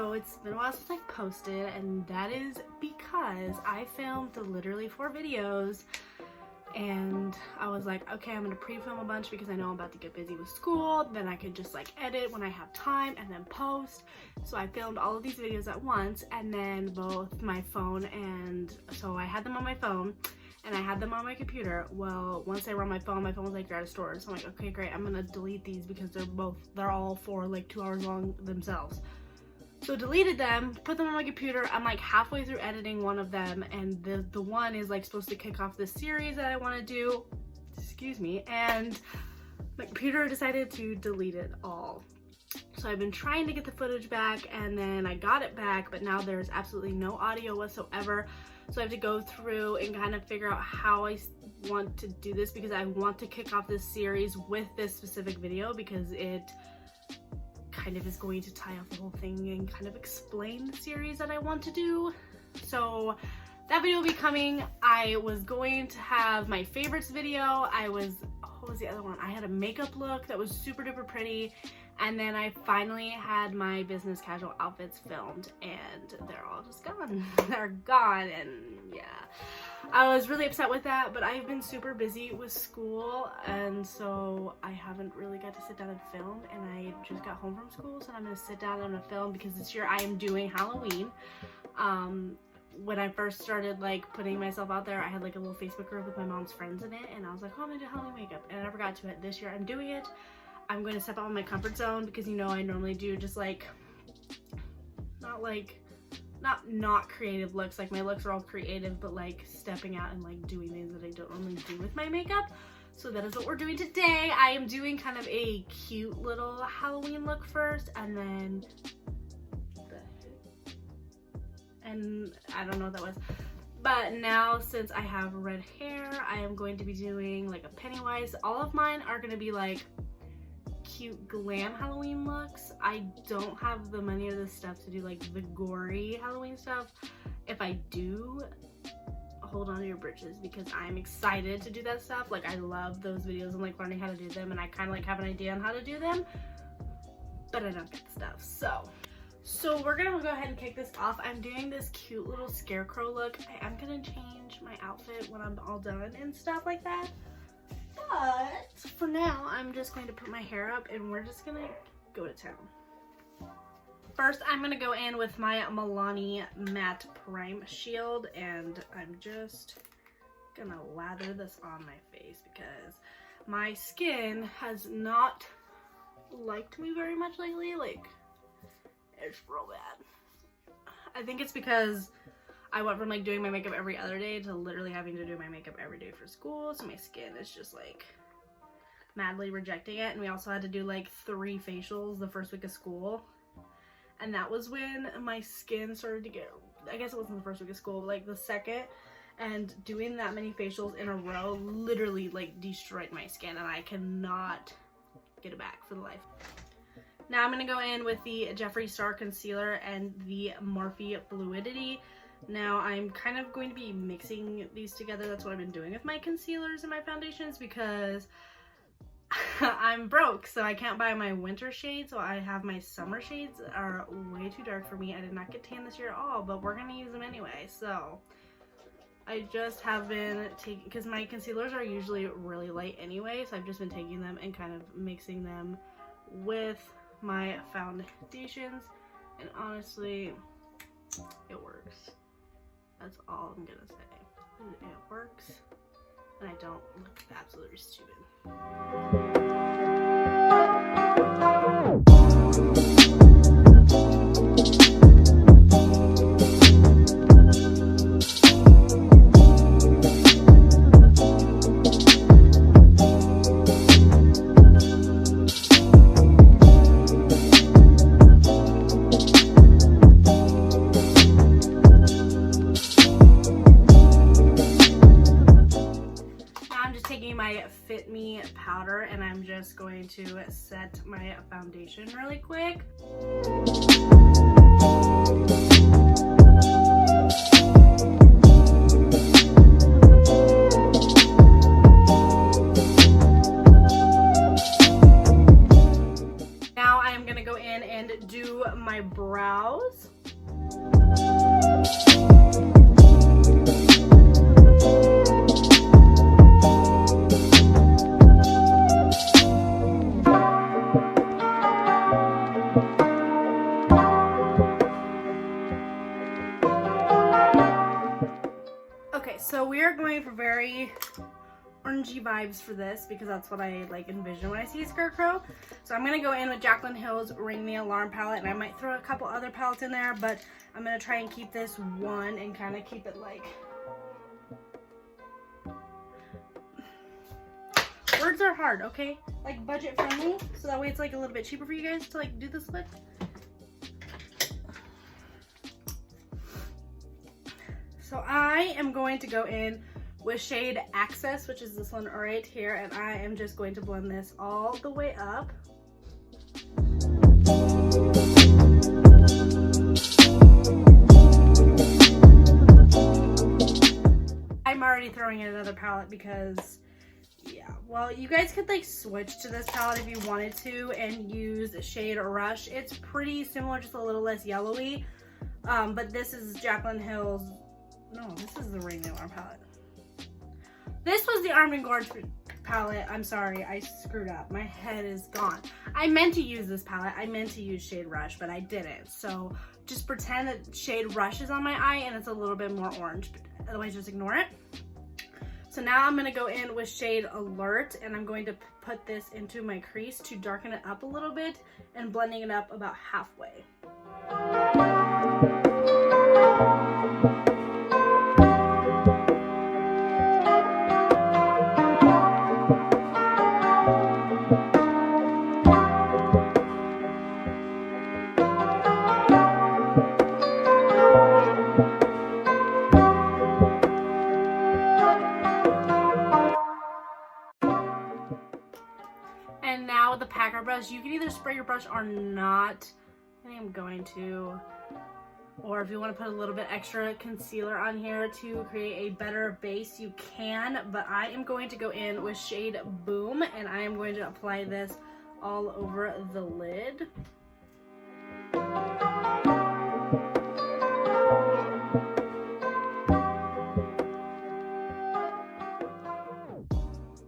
So it's been a while since I posted, and that is because I filmed literally 4 videos, and I was like, okay, I'm gonna pre-film a bunch because I know I'm about to get busy with school, then I could just like edit when I have time and then post. So I filmed all of these videos at once, and then both my phone so I had them on my phone and I had them on my computer. Well, once they were on my phone was like, they're out of storage. So I'm like, okay, great, I'm gonna delete these because they're all for like 2 hours long themselves. So deleted them, put them on my computer. I'm like halfway through editing one of them, and the one is like supposed to kick off this series that I want to do, excuse me, and my computer decided to delete it all. So I've been trying to get the footage back, and then I got it back, but now there's absolutely no audio whatsoever. So I have to go through and kind of figure out how I want to do this, because I want to kick off this series with this specific video because it kind of is going to tie off the whole thing and kind of explain the series that I want to do. So that video will be coming. I was going to have my favorites video. What was the other one? I had a makeup look that was super duper pretty, and then I finally had my business casual outfits filmed, and they're all just gone. They're gone, and yeah. I was really upset with that, but I've been super busy with school, and so I haven't really got to sit down and film, and I just got home from school, so I'm gonna sit down and I'm gonna film because this year I am doing Halloween. When I first started like putting myself out there, I had like a little Facebook group with my mom's friends in it, and I was like, oh, I'm gonna do Halloween makeup, and I never got to it. This year I'm doing it. I'm going to step out of my comfort zone because, you know, I normally do just like not creative looks. Like my looks are all creative, but like stepping out and like doing things that I don't normally do with my makeup. So that is what we're doing today. I am doing kind of a cute little Halloween look first, and then I don't know what that was. But now, since I have red hair, I am going to be doing like a Pennywise. All of mine are going to be like cute glam Halloween looks. I don't have the money or the stuff to do like the gory Halloween stuff. If I do, hold on to your britches because I'm excited to do that stuff. Like, I love those videos and like learning how to do them, and I kind of like have an idea on how to do them, but I don't get the stuff. So we're gonna go ahead and kick this off. I'm doing this cute little Scarecrow look. I am gonna change my outfit when I'm all done and stuff like that. But for now, I'm just going to put my hair up and we're just gonna go to town. First, I'm gonna go in with my Milani Matte Prime Shield, and I'm just gonna lather this on my face because my skin has not liked me very much lately. Like, it's real bad. I think it's because I went from like doing my makeup every other day to literally having to do my makeup every day for school, so my skin is just like madly rejecting it. And we also had to do like 3 facials the first week of school, and that was when my skin started to get, I guess it wasn't the first week of school, but like the second, and doing that many facials in a row literally like destroyed my skin, and I cannot get it back for the life. Now I'm going to go in with the Jeffree Star Concealer and the Morphe Fluidity. Now I'm kind of going to be mixing these together. That's what I've been doing with my concealers and my foundations because I'm broke, so I can't buy my winter shades, so I have my summer shades that are way too dark for me. I did not get tan this year at all, but we're going to use them anyway. So I just have been taking, because my concealers are usually really light anyway, so I've just been taking them and kind of mixing them with my foundations, and honestly, it works. That's all I'm gonna say. It works, and I don't look absolutely stupid. Fit Me powder, and I'm just going to set my foundation really quick. Now I'm gonna go in and do my brows. Okay, so we are going for very orangey vibes for this because that's what I like envision when I see a Scarecrow. So I'm gonna go in with Jaclyn Hill's Ring the Alarm palette, and I might throw a couple other palettes in there, but I'm gonna try and keep this one and kind of keep it like, words are hard, okay? Like budget friendly, so that way it's like a little bit cheaper for you guys to like do this with. So I am going to go in with shade Access, which is this one right here, and I am just going to blend this all the way up. I'm already throwing in another palette because, yeah, well, you guys could like switch to this palette if you wanted to and use shade Rush. It's pretty similar, just a little less yellowy, but this is Jaclyn Hill's, no, this is the Ring the Alarm palette. This was the Armed and Gorge palette. I'm sorry, I screwed up. My head is gone. I meant to use this palette. I meant to use Shade Rush, but I didn't. So just pretend that Shade Rush is on my eye and it's a little bit more orange. Otherwise, just ignore it. So now I'm gonna go in with Shade Alert, and I'm going to put this into my crease to darken it up a little bit and blending it up about halfway. And now with the packer brush, you can either spray your brush or not. I think I'm going to. Or if you want to put a little bit extra concealer on here to create a better base, you can. But I am going to go in with shade Boom, and I am going to apply this all over the lid.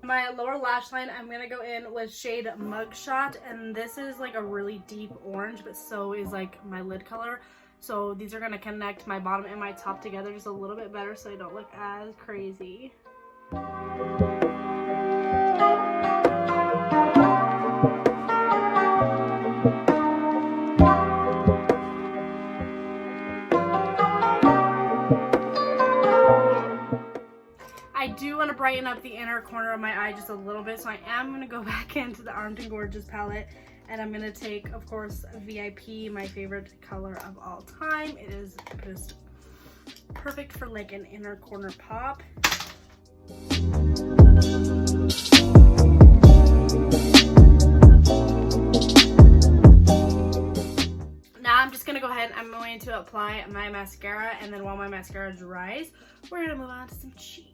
My lower lash line, I'm gonna go in with shade Mugshot, and this is like a really deep orange, but so is like my lid color. So these are gonna connect my bottom and my top together just a little bit better so I don't look as crazy. I do want to brighten up the inner corner of my eye just a little bit, so I am going to go back into the Armed and Gorgeous palette, and I'm going to take, of course, VIP, my favorite color of all time. It is just perfect for like an inner corner pop. Now I'm just going to go ahead and I'm going to apply my mascara, and then while my mascara dries, we're going to move on to some cheeks.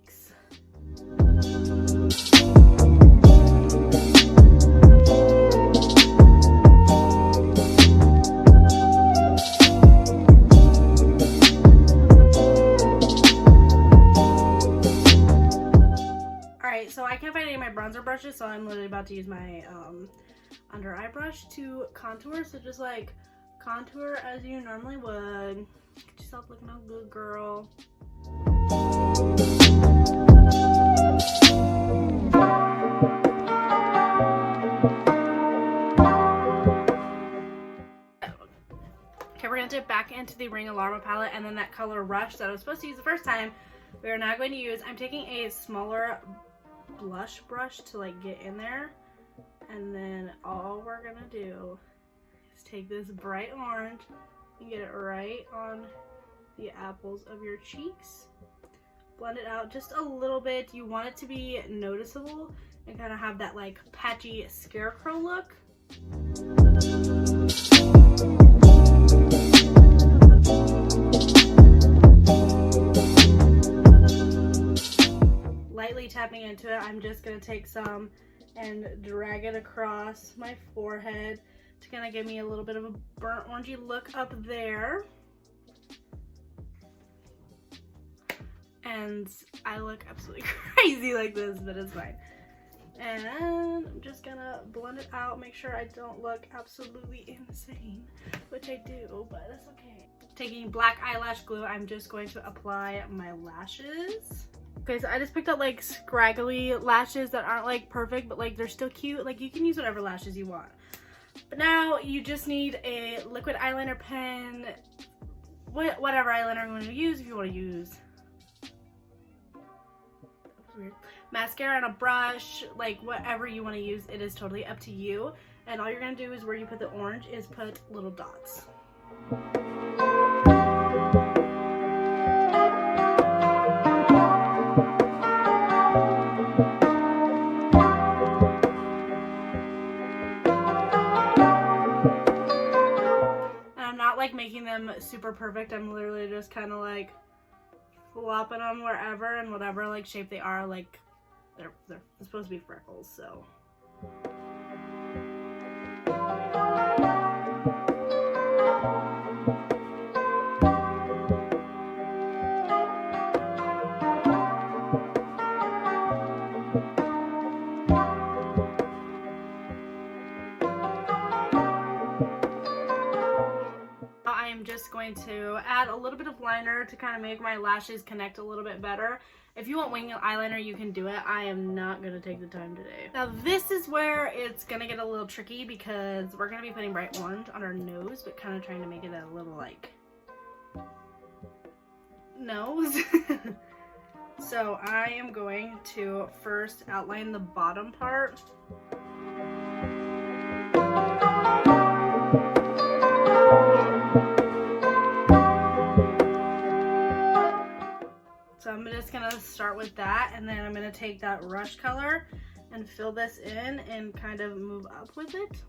Alright, so I can't find any of my bronzer brushes, so I'm literally about to use my under eye brush to contour. So just like contour as you normally would. Get yourself looking all good, girl. Okay, we're gonna dip back into the Ring Alarma palette, and then that color Rush that I was supposed to use the first time, we are now going to use, I'm taking a smaller blush brush to like get in there, and then all we're gonna do is take this bright orange and get it right on the apples of your cheeks. Blend it out just a little bit. You want it to be noticeable and kind of have that like patchy Scarecrow look. Lightly tapping into it, I'm just going to take some and drag it across my forehead. to kind of give me a little bit of a burnt orangey look up there. And I look absolutely crazy like this, but it's fine. And I'm just gonna blend it out, make sure I don't look absolutely insane, which I do, but that's okay. Taking black eyelash glue, I'm just going to apply my lashes. Okay, so I just picked up like scraggly lashes that aren't like perfect, but like they're still cute. Like you can use whatever lashes you want. But now you just need a liquid eyeliner pen, whatever eyeliner you want to use. If you want to use mascara and a brush, like whatever you want to use, it is totally up to you. And all you're gonna do is where you put the orange is put little dots. And I'm not like making them super perfect. I'm literally just kind of like flopping them wherever and whatever like shape they are. Like they're supposed to be freckles, so. I'm just going to add a little bit of liner to kind of make my lashes connect a little bit better. If you want wing eyeliner, you can do it. I am not going to take the time today. Now this is where it's going to get a little tricky because we're going to be putting bright orange on our nose, but kind of trying to make it a little like nose. So I am going to first outline the bottom part. So I'm just gonna start with that, and then I'm gonna take that rush color and fill this in and kind of move up with it.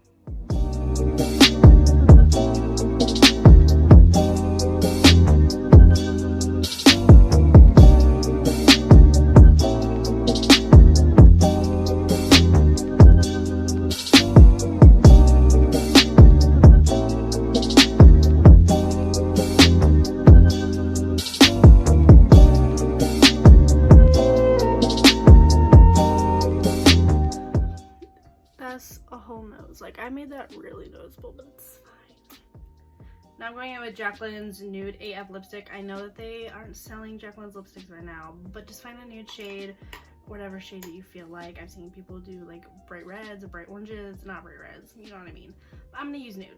A whole nose. Like I made that really noticeable, but it's fine. Now I'm going in with Jacqueline's Nude AF lipstick. I know that they aren't selling Jacqueline's lipsticks right now, but just find a nude shade, whatever shade that you feel like. I've seen people do like bright reds or bright oranges, not bright reds, you know what I mean. But I'm gonna use nude.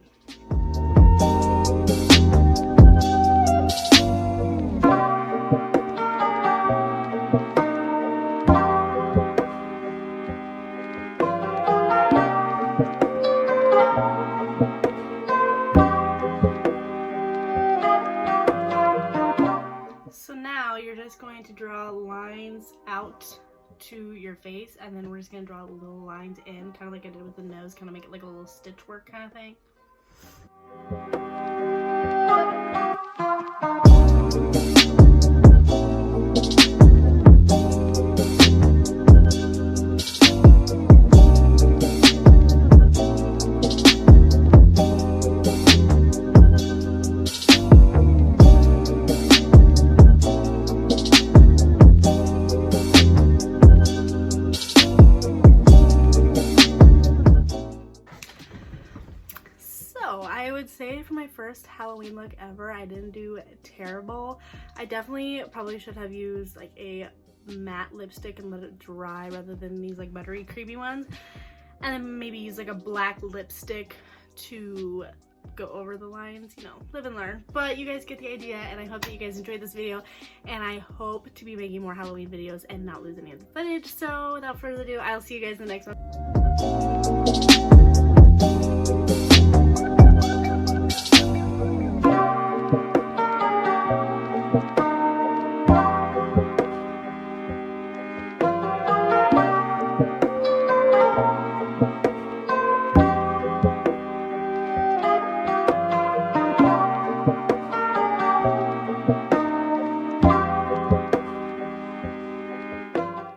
So now you're just going to draw lines out to your face, and then we're just going to draw little lines in, kind of like I did with the nose, kind of make it like a little stitch work kind of thing. I would say for my first Halloween look ever, I didn't do terrible. I definitely probably should have used like a matte lipstick and let it dry rather than these like buttery creamy ones, and then maybe use like a black lipstick to go over the lines. You know, live and learn. But you guys get the idea, and I hope that you guys enjoyed this video, and I hope to be making more Halloween videos and not lose any of the footage. So without further ado, I'll see you guys in the next one.